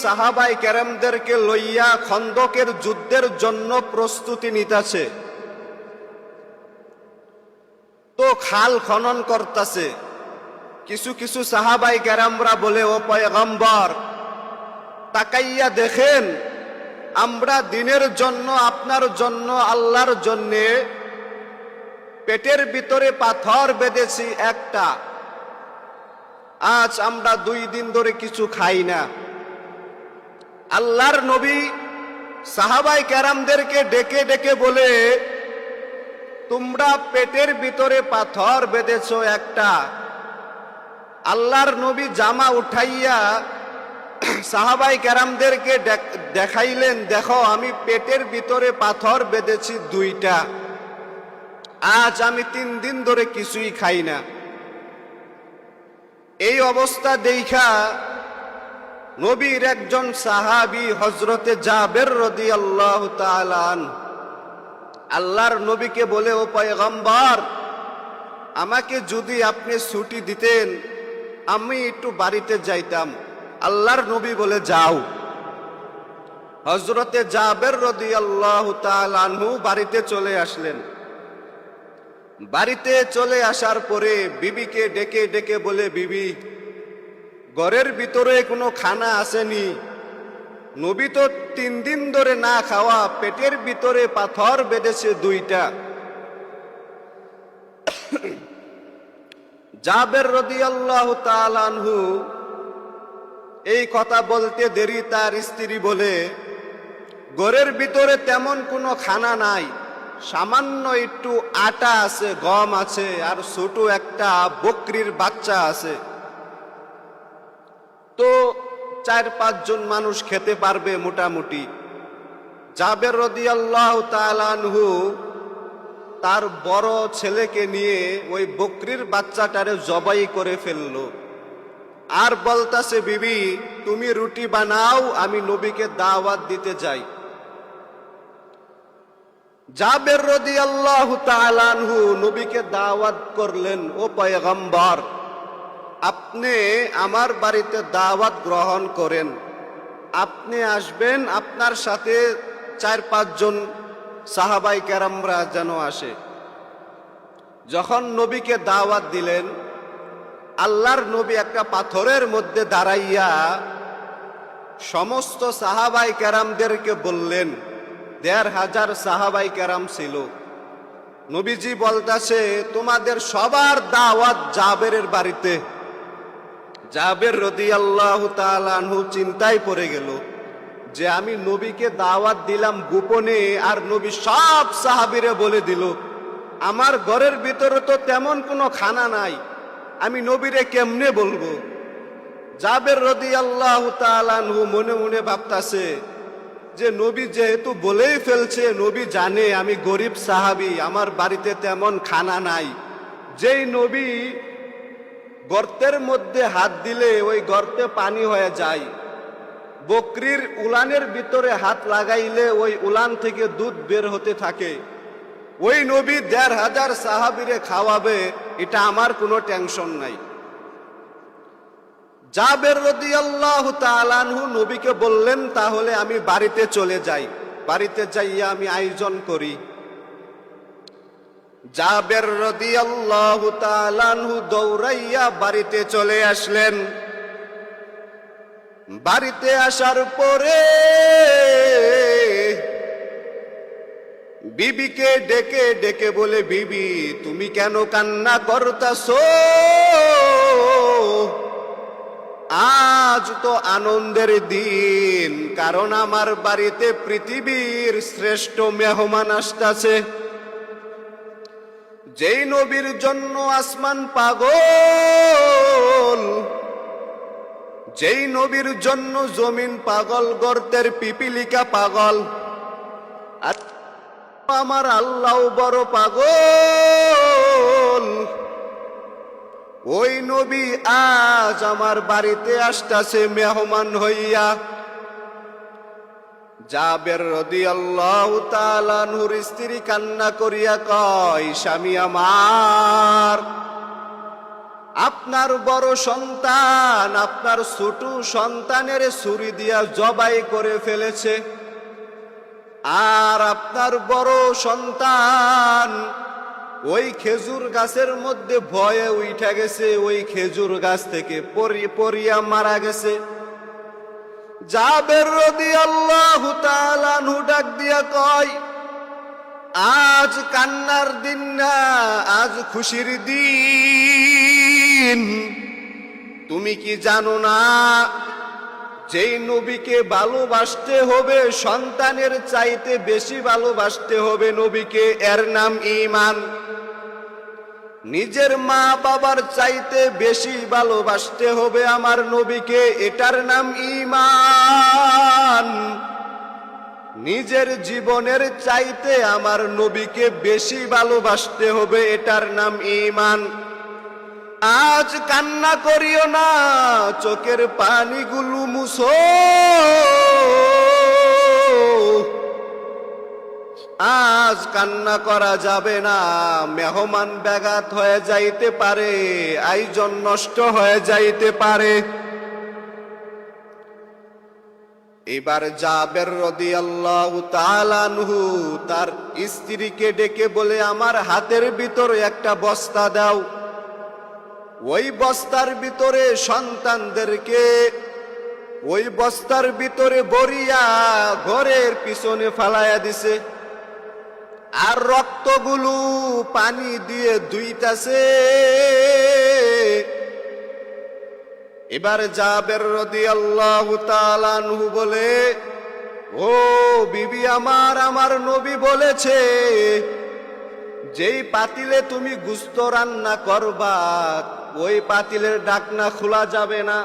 সাহাবায়ে কেরামদেরকে লইয়া খন্দকের যুদ্ধের জন্য প্রস্তুতি নিতেছে। তো খাল খনন করতেছে। কিছু কিছু সাহাবায়ে কেরামরা বলে, ও পয়গম্বর, তাকাইয়া দেখেন, আমরা দিনের জন্য, আপনার জন্য, আল্লাহর জন্যে পেটের ভিতরে পাথর বেঁধেছি একটা। আজ আমরা 2 দিন ধরে কিছু খাই না। আল্লাহর নবী সাহাবায়ে কেরামদেরকে ডেকে ডেকে বলে, তোমরা পেটের ভিতরে পাথর বেঁধেছো একটা। আল্লাহর নবী জামা উঠাইয়া সাহাবায়ে কেরামদেরকে দেখাইলেন, দেখো আমি পেটের ভিতরে পাথর বেঁধেছি 2টা। আজ আমি 3 দিন ধরে কিছুই খাই না। এই অবস্থা দেখা নবীর একজন সাহাবী হযরতে জাবের রাদিয়াল্লাহু তাআলা আনহু আল্লাহর নবীকে বলে, ও পয়গম্বর, আমাকে যদি আপনি ছুটি দিতেন আমি একটু বাড়িতে যাইতাম। আল্লাহর নবী বলে, যাও। হযরতে জাবের রাদিয়াল্লাহু তাআলা আনহু বাড়িতে চলে আসলেন। বাড়িতে চলে আসার পরে বিবিকে ডেকে ডেকে বলে, বিবি, ঘরের ভিতরে কোনো খানা আসেনি। নবী তো 3 দিন ধরে না খাওয়া, পেটের ভিতরে পাথর বেঁধেছে 2টা। জাবের রাদিয়াল্লাহু তাআলা আনহু এই কথা বলতে দেরি তার স্ত্রী বলে, ঘরের ভিতরে তেমন কোনো খানা নাই, সামান্য একটু আটা আছে, গম আছে, আর ছোট একটা বকরির বাচ্চা আছে। তো 4-5 জন মানুষ খেতে পারবে মোটামুটি। জাবের রাদিয়াল্লাহু তাআলা আনহু তার বড় ছেলেকে নিয়ে ওই বকরির বাচ্চাটারে জবাই করে ফেললো। আর বলতাছে, বিবি তুমি রুটি বানাও, আমি নবীকে দাওয়াত দিতে যাই। জাবের রাদিয়াল্লাহু তাআলা আনহু নবীকে দাওয়াত করলেন, ও পয়গম্বর, আপনি আমার বাড়িতে দাওয়াত গ্রহণ করেন। আপনি আসবেন, আপনার সাথে 4-5 জন সাহাবায়ে কেরামরা যেন আসে। যখন নবীকে দাওয়াত দিলেন, আল্লাহর নবী একটা পাথরের মধ্যে দাঁড়াইয়া সমস্ত সাহাবায়ে কেরামদেরকে বললেন। 1500 সাহাবায়ে কেরাম ছিল। নবীজি বলতাছে, তোমাদের সবার দাওয়াত জাবেরের বাড়িতে। জাবের রাদিয়াল্লাহু তাআলা আনহু চিন্তায় পড়ে গেল যে আমি নবীকে দাওয়াত দিলাম গোপনে, আর নবী সব সাহাবীরে বলে দিল আমার ঘরের ভিতরে তো তেমন কোনো খানা নাই, আমি নবীরে কেমনে বলবো। জাবের রাদিয়াল্লাহু তাআলা আনহু মনে মনে ভাবতাছে যে নবী যেহেতু বলেই ফেলছে, নবী জানে আমি গরিব সাহাবী, আমার বাড়িতে তেমন খানা নাই। যেই নবী গর্তের মধ্যে হাত দিলে ওই গর্তে পানি হয়ে যায়, বকরির উলানের ভিতরে হাত লাগাইলে ওই উলান থেকে দুধ বের হতে থাকে, ওই নবী 1500 সাহাবীরে খাওয়াবে, এটা আমার কোনো টেনশন নাই। জাবের রাদিয়াল্লাহু তাআলা আনহু নবীকে বললেন, তাহলে আমি বাড়িতে চলে যাই, বাড়িতে যাইয়া আমি আয়োজন করি। জাবের রাদিয়াল্লাহু তাআলা আনহু দৌড়াইয়া বাড়িতে চলে আসলেন। বাড়িতে আসার পরে বিবিকে ডেকে ডেকে বলে, বিবি তুমি কেন কান্না করতাছো? আজ তো আনন্দের দিন, কারণ আমার বাড়িতে পৃথিবীর শ্রেষ্ঠ মেহমান আসতেছে। যেই নবীর জন্য আসমান পাগল, যেই নবীর জন্য জমিন পাগল, গর্তের পিপিলিকা পাগল, আর আমার আল্লাহ বড় পাগল। ওই নবী আজ আমার বাড়িতে আসতেছে মেহমান হইয়া। জাবের রাদিয়াল্লাহু তাআলা আনহুর স্ত্রী কান্না করিয়া কয়, স্বামী আমার, আপনার বড় সন্তান আপনার ছোট সন্তানের ছুরি দিয়া জবাই করে ফেলেছে, আর আপনার বড় সন্তান ওই খেজুর গাছের মধ্যে ভয়ে উঠে গেছে, ওই খেজুর গাছ থেকে পড়িয়া মারা গেছে। জাবের রাদিয়াল্লাহু তাআলা আনহু ডাক দিয়া কয়, আজ কান্নার দিন না, আজ খুশির দিন। তুমি কি জানো না, যেই নবীকে ভালোবাসতে হবে সন্তানের চাইতে বেশি ভালোবাসতে হবে নবীকে, এর নাম ঈমান। নিজের মা বাবার চাইতে বেশি ভালোবাসতে হবে আমার নবীকে, এটার নাম ঈমান। নিজের জীবনের চাইতে আমার নবীকে বেশি ভালোবাসতে হবে, এটার নাম ঈমান। আজ কান্না করিও না, চোখের পানিগুলো মুছো। আজ কান্না করা যাবে না, মেহমান ব্যাঘাত হয়ে যাইতে পারে, আয়োজন নষ্ট হয়ে যাইতে পারে। এবার জাবের রাদিয়াল্লাহু তাআলা আনহু তার স্ত্রীকে ডেকে বলে, আমার হাতের ভিতরে একটা বস্তা দাও। ওই বস্তার ভিতরে সন্তানদেরকে ওই বস্তার ভিতরে ভরিয়া ঘরের পিছনে ফালাইয়া দিছে, আর রক্তগুলো পানি দিয়ে ধুইতাছে। এবার জাবের রাদিয়াল্লাহু তাআলা আনহু বলে, ও বিবি আমার নবী বলেছে যেই পাতিলে তুমি গোশত রান্না করবা ওই পাতিলের ঢাকনা খোলা যাবে না।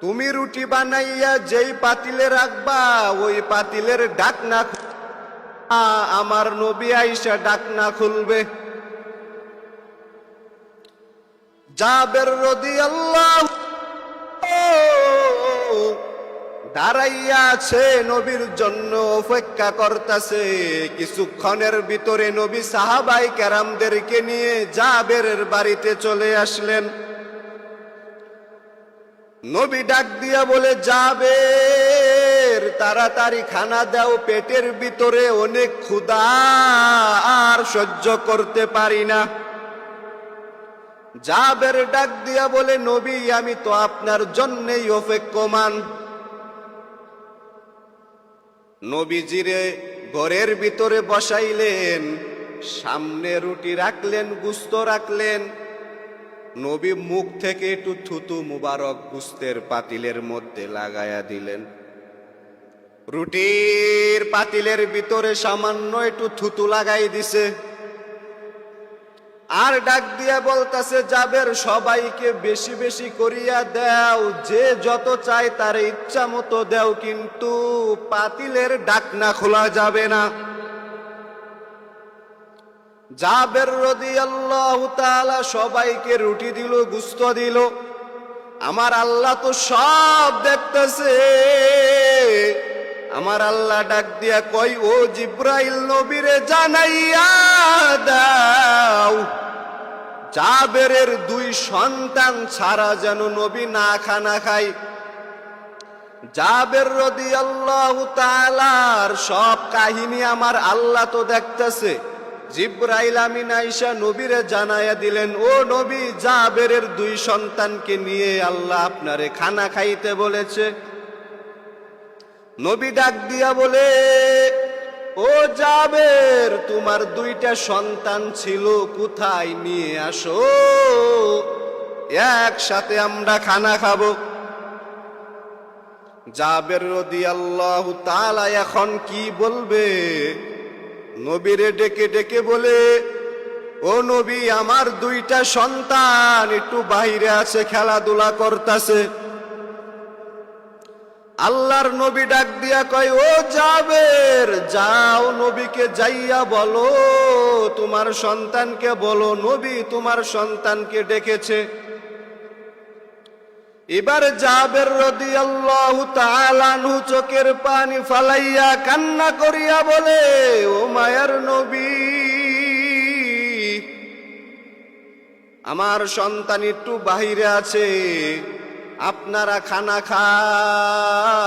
তুমি রুটি বানাইয়া যেই পাতিলে রাখবা ওই পাতিলের ঢাকনা আমার নবী আয়েশা ঢাকনা খুলবে। জাবের রাদিয়াল্লাহু দাঁড়াইয়া আছে, নবীর জন্য অপেক্ষা করতেছে। কিছুক্ষণের ভিতরে নবী সাহাবায়ে কেরামদেরকে নিয়ে জাবেরের বাড়িতে চলে আসলেন। নবী ডাক দিয়া বলে, জাবের তাড়াতাড়ি খানা দাও, পেটের ভিতরে অনেক ক্ষুধা, আর সহ্য করতে পারি না। জাবের ডাক দিয়া বলে, নবী আমি তো আপনার জন্যই অপেক্ষমান। নবীজিরে ঘরের ভিতরে বসাইলেন, সামনে রুটি রাখলেন, গোশত রাখলেন। নবী মুখ থেকে একটু থুতু মুবারক গোশতের পাতিলের মধ্যে লাগায়া দিলেন। রুটির পাতিলের ভিতরে সামান্য একটু থুতু লাগাই দিছে, আর ডাক দিয়া বলতাছে, জাবের সবাইকে বেশি বেশি করিয়া দাও, যে যত চায় তার ইচ্ছা মতো দাও, কিন্তু পাতিলের ঢাকনা খোলা যাবে না। জাবের রাদিয়াল্লাহু তাআলা সবাইকে রুটি দিল, গোশত দিল। আমার আল্লাহ তো সব দেখতেছে। আমার আল্লাহ ডাক দিয়া কই, ও জিব্রাইল নবীরে জানাইয়া দাও জাবেরের দুই সন্তান ছাড়া যেন নবী না খানা খায়। জাবের রাদিয়াল্লাহু তাআলার সব কাহিনী আমার আল্লাহ তো দেখতেছে। জিব্রাইল আমিন আয়েশা নবীরে জানাইয়া দিলেন, ও নবী জাবেরের দুই সন্তানকে নিয়ে আল্লাহ আপনারে খানা খাইতে বলেছে। নবী ডাক দিয়া বলে, ও জাবের তোমার দুইটা সন্তান ছিল, কোথায় নিয়ে আসো, একসাথে আমরা খানা খাবো। জাবের রাদিয়াল্লাহু তাআলা এখন কি বলবে? নবীরে ডেকে ডেকে বলে, ও নবী আমার দুইটা সন্তান একটু বাইরে আছে, খেলাধুলা করতেছে। আল্লাহর নবী ডাক দিয়া কয়, ও জাবের যাও নবীকে যাইয়া বলো, তোমার সন্তানকে বলো নবী তোমার সন্তানকে ডেকেছে। এবার জাবের রাদিয়াল্লাহু তাআলা আনহু চোখের পানি ফালাইয়া কান্না করিয়া বলে, ও মায়ার নবী আমার সন্তান একটু বাহিরে আছে, আপনারা খানা খান।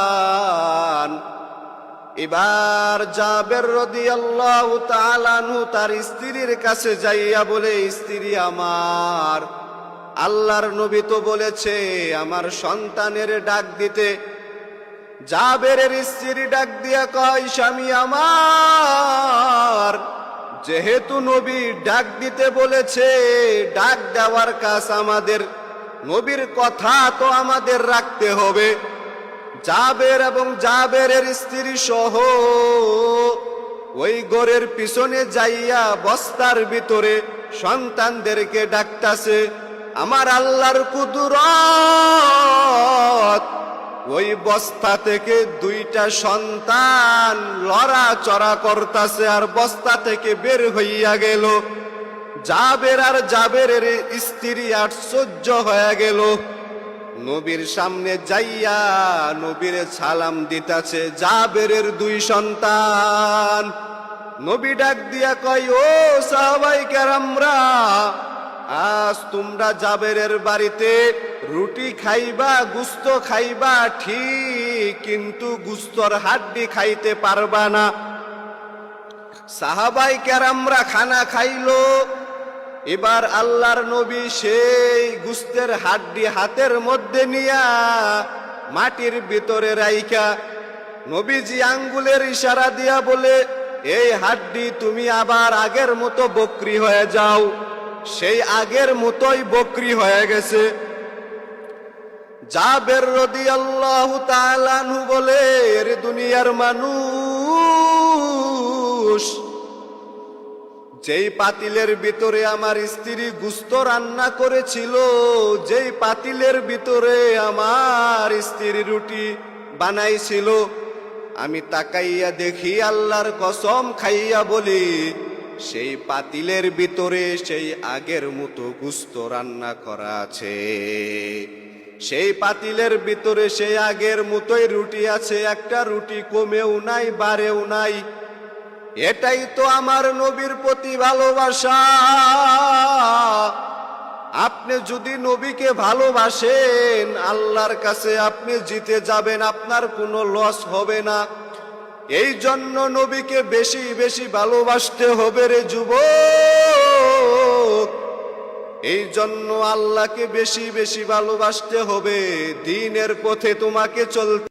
এবার জাবের রাদিয়াল্লাহু তাআলা আনহু তার স্ত্রীর কাছে যাইয়া বলে, স্ত্রী আমার, আল্লাহর নবী তো বলেছে আমার সন্তানের ডাক দিতে। জাবেরের স্ত্রী ডাক দিয়া কয়, স্বামী আমার, যেহেতু নবী ডাক দিতে বলেছে, ডাক দেওয়ার কাজ আমাদের, নবীর কথা তো আমাদের রাখতে হবে। জাবের এবং জাবেরের স্ত্রী সহ ওই ঘরের পিছনে যাইয়া বস্তার ভিতরে সন্তানদেরকে ডাকতাছে। আমার আল্লাহর কুদরত, ওই বস্তা থেকে দুইটা সন্তান লড়াচড়া করতাছে আর বস্তা থেকে বের হইয়া গেল। জাবের আর জাবেরের স্ত্রী আশ্চর্য হয়ে গেল। নবীর সামনে যাইয়া নবীর সালাম দিতাছে জাবেরের দুই সন্তান। নবী ডাক দিয়া কয়, ও সাহাবায়ে কেরামরা, আজ তোমরা জাবেরের বাড়িতে রুটি খাইবা, গুস্ত খাইবা ঠিক, কিন্তু গুস্তর হাড্ডি খাইতে পারবা না। সাহাবায়ে কেরামরা খানা খাইলো। এবার আল্লাহর নবী সেই গুস্তের হাড্ডি হাতের মধ্যে নিয়া মাটির ভিতরে রাইখা নবীজি আঙ্গুলের ইশারা দিয়া বলে, এই হাড্ডি তুমি আবার আগের মতো বকরি হয়ে যাও। সেই আগের মতোই বকরি হয়ে গেছে। জাবের রাদিয়াল্লাহু তাআলা আনহু বলে, এর দুনিয়ার মানুষ, যেই পাতিলের ভিতরে আমার স্ত্রী গুস্ত রান্না করেছিল, যেই পাতিলের ভিতরে আমার স্ত্রী রুটি বানাইছিল, আমি তাকাইয়া দেখি, আল্লাহর কসম খাইয়া বলি, সেই পাতিলের ভিতরে সেই আগের মতো গুস্ত রান্না করা আছে। সেই পাতিলের ভিতরে সেই আগের মতোই রুটি আছে, একটা রুটি কমেও নাই বাড়েও নাই। এটাই তো আমার নবীর প্রতি ভালোবাসা। আপনি যদি নবীকে ভালোবাসেন, আল্লাহর কাছে আপনি জিতে যাবেন, আপনার কোনো লস হবে না। এই জন্য নবীকে বেশি বেশি ভালোবাসতে হবে রে যুবক। এই জন্য আল্লাহকে বেশি বেশি ভালোবাসতে হবে। দ্বীনের পথে তোমাকে চলতে